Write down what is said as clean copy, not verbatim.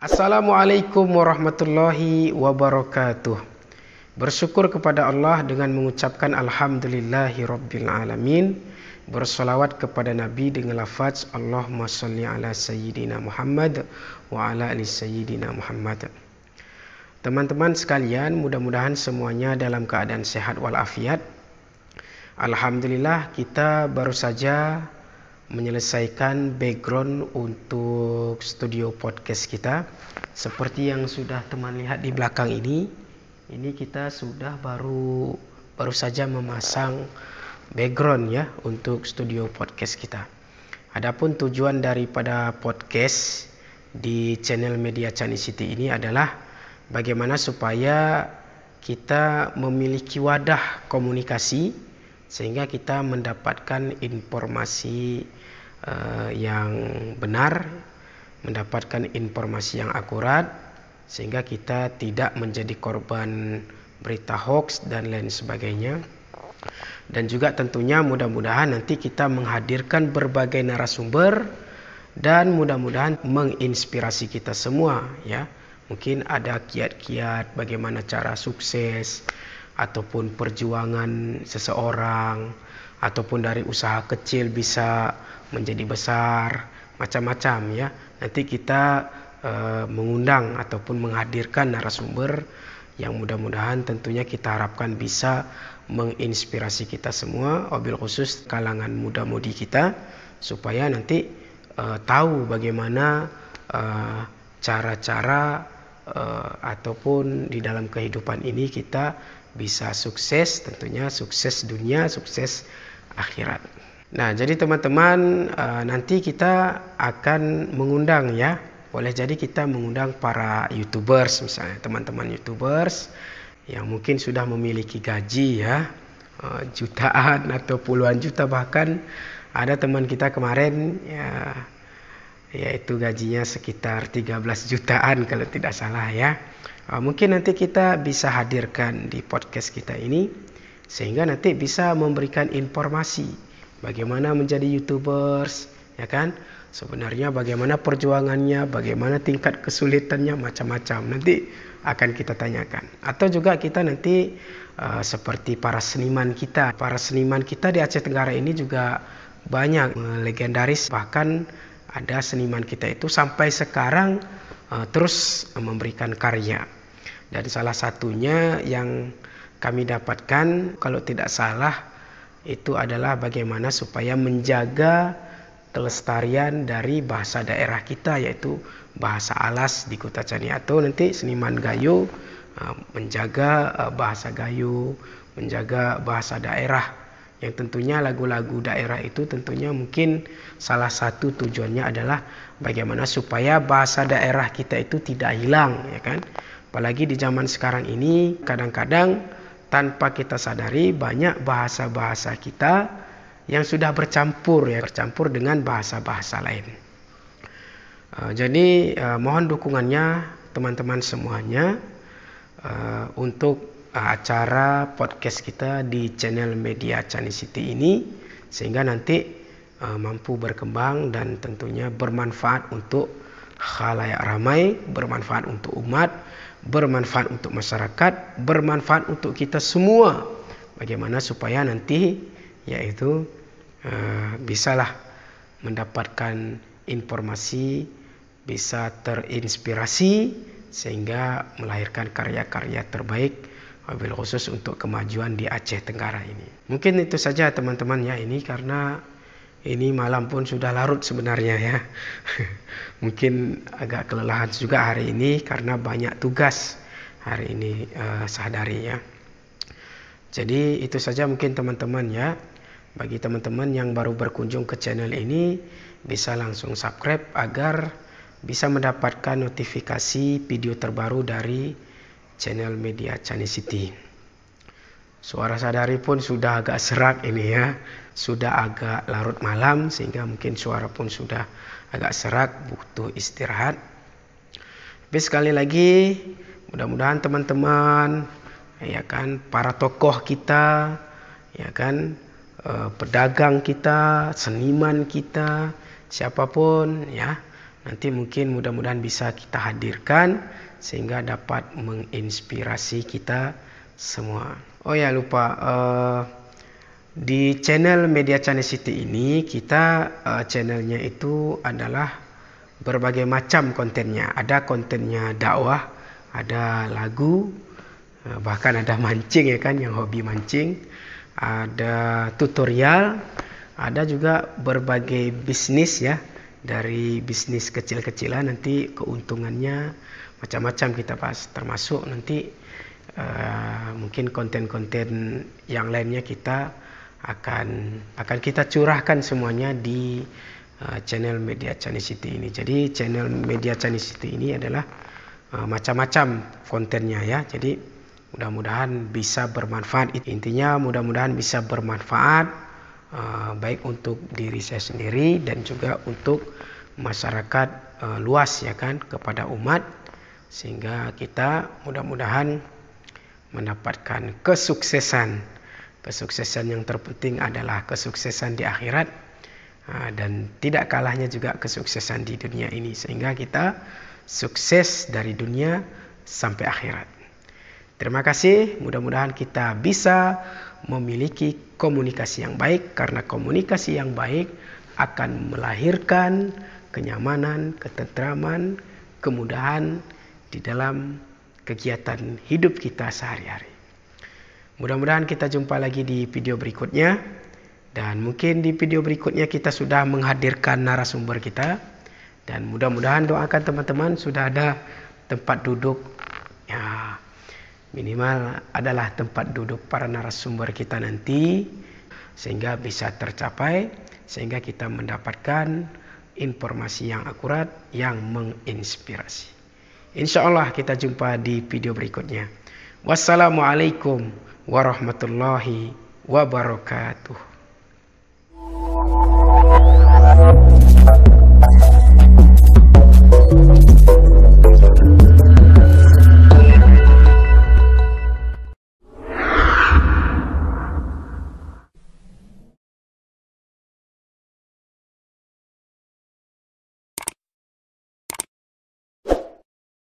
Assalamualaikum warahmatullahi wabarakatuh. Bersyukur kepada Allah dengan mengucapkan Alhamdulillahi Rabbil Alamin. Bersolawat kepada Nabi dengan lafaz Allahumma salli ala Sayyidina Muhammad wa ala ali Sayyidina Muhammad. Teman-teman sekalian, mudah-mudahan semuanya dalam keadaan sehat walafiat. Alhamdulillah, kita baru saja menyelesaikan background untuk studio podcast kita. Seperti yang sudah teman lihat di belakang ini kita sudah baru saja memasang background ya untuk studio podcast kita. Adapun tujuan daripada podcast di channel Media Chinese City ini adalah bagaimana supaya kita memiliki wadah komunikasi sehingga kita mendapatkan informasi yang benar, mendapatkan informasi yang akurat, sehingga kita tidak menjadi korban berita hoax dan lain sebagainya. Dan juga tentunya mudah-mudahan nanti kita menghadirkan berbagai narasumber dan mudah-mudahan menginspirasi kita semua ya. Mungkin ada kiat-kiat bagaimana cara sukses ataupun perjuangan seseorang, ataupun dari usaha kecil bisa menjadi besar, macam-macam ya. Nanti kita mengundang ataupun menghadirkan narasumber yang mudah-mudahan tentunya kita harapkan bisa menginspirasi kita semua, wabil khusus kalangan muda-mudi kita, supaya nanti tahu bagaimana cara-cara ataupun di dalam kehidupan ini kita bisa sukses, tentunya sukses dunia, sukses akhirat. Nah, jadi teman-teman, nanti kita akan mengundang ya. Boleh jadi kita mengundang para YouTubers, misalnya teman-teman YouTubers yang mungkin sudah memiliki gaji ya, jutaan atau puluhan juta, bahkan ada teman kita kemarin ya, yaitu gajinya sekitar 13 jutaan kalau tidak salah ya. Mungkin nanti kita bisa hadirkan di podcast kita ini sehingga nanti bisa memberikan informasi bagaimana menjadi YouTubers ya kan, sebenarnya bagaimana perjuangannya, bagaimana tingkat kesulitannya, macam-macam nanti akan kita tanyakan. Atau juga kita nanti seperti para seniman kita di Aceh Tenggara ini juga banyak legendaris, bahkan ada seniman kita itu sampai sekarang terus memberikan karya. Dan salah satunya yang kami dapatkan kalau tidak salah itu adalah bagaimana supaya menjaga kelestarian dari bahasa daerah kita, yaitu bahasa Alas di Kota Cani. Atau nanti seniman Gayo menjaga bahasa Gayo, menjaga bahasa daerah, yang tentunya lagu-lagu daerah itu tentunya mungkin salah satu tujuannya adalah bagaimana supaya bahasa daerah kita itu tidak hilang ya kan. Apalagi di zaman sekarang ini kadang-kadang tanpa kita sadari banyak bahasa-bahasa kita yang sudah bercampur dengan bahasa-bahasa lain. Jadi mohon dukungannya teman-teman semuanya untuk acara podcast kita di channel Media Chinese City ini, sehingga nanti mampu berkembang dan tentunya bermanfaat untuk khalayak ramai, bermanfaat untuk umat, bermanfaat untuk masyarakat, bermanfaat untuk kita semua. Bagaimana supaya nanti yaitu bisalah mendapatkan informasi, bisa terinspirasi sehingga melahirkan karya-karya terbaik, wabil khusus untuk kemajuan di Aceh Tenggara ini. Mungkin itu saja teman-teman ya, ini karena ini malam pun sudah larut sebenarnya ya. Mungkin agak kelelahan juga hari ini karena banyak tugas hari ini sehari ya. Jadi itu saja mungkin teman-teman ya. Bagi teman-teman yang baru berkunjung ke channel ini, bisa langsung subscribe agar bisa mendapatkan notifikasi video terbaru dari channel Media Chinese City. Suara sadari pun sudah agak serak ini ya, sudah agak larut malam sehingga mungkin suara pun sudah agak serak, butuh istirahat. Tapi sekali lagi mudah-mudahan teman-teman ya kan, para tokoh kita ya kan, pedagang kita, seniman kita, siapapun ya, nanti mungkin mudah-mudahan bisa kita hadirkan sehingga dapat menginspirasi kita semua. Oh ya, lupa, di channel Media Channel City ini kita channelnya itu adalah berbagai macam kontennya. Ada kontennya dakwah, ada lagu, bahkan ada mancing ya kan, yang hobi mancing, ada tutorial, ada juga berbagai bisnis ya, dari bisnis kecil-kecilan nanti keuntungannya macam-macam kita bahas, termasuk nanti mungkin konten-konten yang lainnya kita akan kita curahkan semuanya di channel Media Channel City ini. Jadi channel Media Channel City ini adalah macam-macam kontennya ya. Jadi mudah-mudahan bisa bermanfaat. Intinya mudah-mudahan bisa bermanfaat baik untuk diri saya sendiri dan juga untuk masyarakat luas ya kan, kepada umat, sehingga kita mudah-mudahan mendapatkan kesuksesan yang terpenting adalah kesuksesan di akhirat, dan tidak kalahnya juga kesuksesan di dunia ini, sehingga kita sukses dari dunia sampai akhirat. Terima kasih, mudah-mudahan kita bisa memiliki komunikasi yang baik, karena komunikasi yang baik akan melahirkan kenyamanan, ketentraman, kemudahan di dalam kegiatan hidup kita sehari-hari. Mudah-mudahan kita jumpa lagi di video berikutnya, dan mungkin di video berikutnya kita sudah menghadirkan narasumber kita, dan mudah-mudahan doakan teman-teman sudah ada tempat duduk ya, minimal adalah tempat duduk para narasumber kita nanti, sehingga bisa tercapai, sehingga kita mendapatkan informasi yang akurat, yang menginspirasi. Insya Allah kita jumpa di video berikutnya. Wassalamualaikum warahmatullahi wabarakatuh.